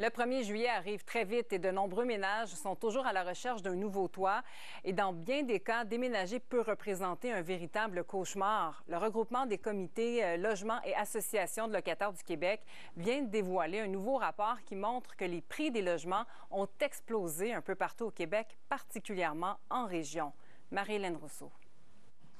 Le 1er juillet arrive très vite et de nombreux ménages sont toujours à la recherche d'un nouveau toit. Et dans bien des cas, déménager peut représenter un véritable cauchemar. Le regroupement des comités logements et associations de locataires du Québec vient de dévoiler un nouveau rapport qui montre que les prix des logements ont explosé un peu partout au Québec, particulièrement en région. Marie-Hélène Rousseau.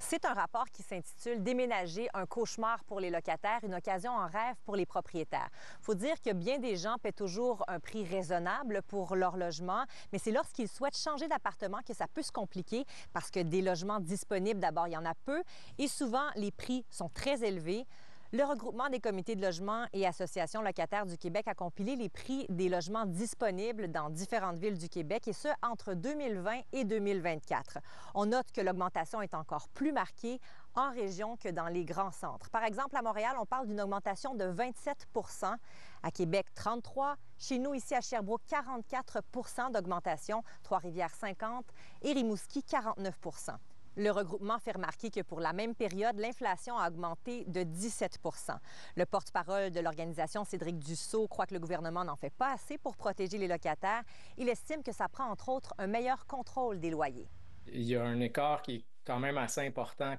C'est un rapport qui s'intitule « Déménager, un cauchemar pour les locataires, une occasion en rêve pour les propriétaires ». Il faut dire que bien des gens paient toujours un prix raisonnable pour leur logement, mais c'est lorsqu'ils souhaitent changer d'appartement que ça peut se compliquer parce que des logements disponibles, d'abord, il y en a peu et souvent, les prix sont très élevés. Le regroupement des comités de logement et associations locataires du Québec a compilé les prix des logements disponibles dans différentes villes du Québec, et ce, entre 2020 et 2024. On note que l'augmentation est encore plus marquée en région que dans les grands centres. Par exemple, à Montréal, on parle d'une augmentation de 27 %, à Québec, 33 %, chez nous, ici à Sherbrooke, 44 % d'augmentation, Trois-Rivières, 50 % et Rimouski, 49 %. Le regroupement fait remarquer que pour la même période, l'inflation a augmenté de 17 %. Le porte-parole de l'organisation, Cédric Dussault, croit que le gouvernement n'en fait pas assez pour protéger les locataires. Il estime que ça prend, entre autres, un meilleur contrôle des loyers. Il y a un écart qui est quand même assez important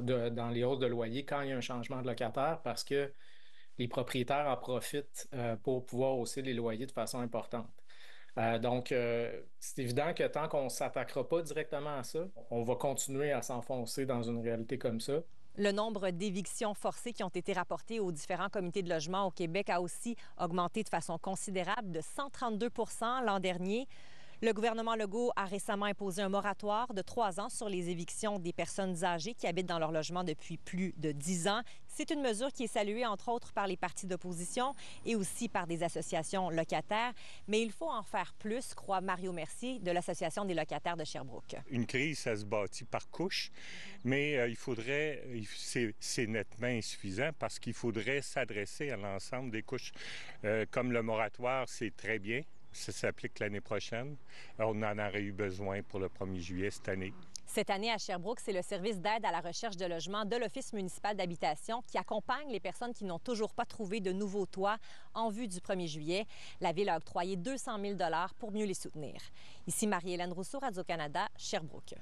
dans les hausses de loyer quand il y a un changement de locataire parce que les propriétaires en profitent pour pouvoir hausser les loyers de façon importante. Donc, c'est évident que tant qu'on ne s'attaquera pas directement à ça, on va continuer à s'enfoncer dans une réalité comme ça. Le nombre d'évictions forcées qui ont été rapportées aux différents comités de logement au Québec a aussi augmenté de façon considérable, de 132 % l'an dernier. Le gouvernement Legault a récemment imposé un moratoire de 3 ans sur les évictions des personnes âgées qui habitent dans leur logement depuis plus de 10 ans. C'est une mesure qui est saluée, entre autres, par les partis d'opposition et aussi par des associations locataires. Mais il faut en faire plus, croit Mario Mercier de l'Association des locataires de Sherbrooke. Une crise, ça se bâtit par couches, mais c'est nettement insuffisant parce qu'il faudrait s'adresser à l'ensemble des couches. Comme le moratoire, c'est très bien. Ça s'applique l'année prochaine. On en aurait eu besoin pour le 1er juillet cette année. Cette année, à Sherbrooke, c'est le service d'aide à la recherche de logement de l'Office municipal d'habitation qui accompagne les personnes qui n'ont toujours pas trouvé de nouveau toit en vue du 1er juillet. La Ville a octroyé 200 000 $ pour mieux les soutenir. Ici Marie-Hélène Rousseau, Radio-Canada, Sherbrooke.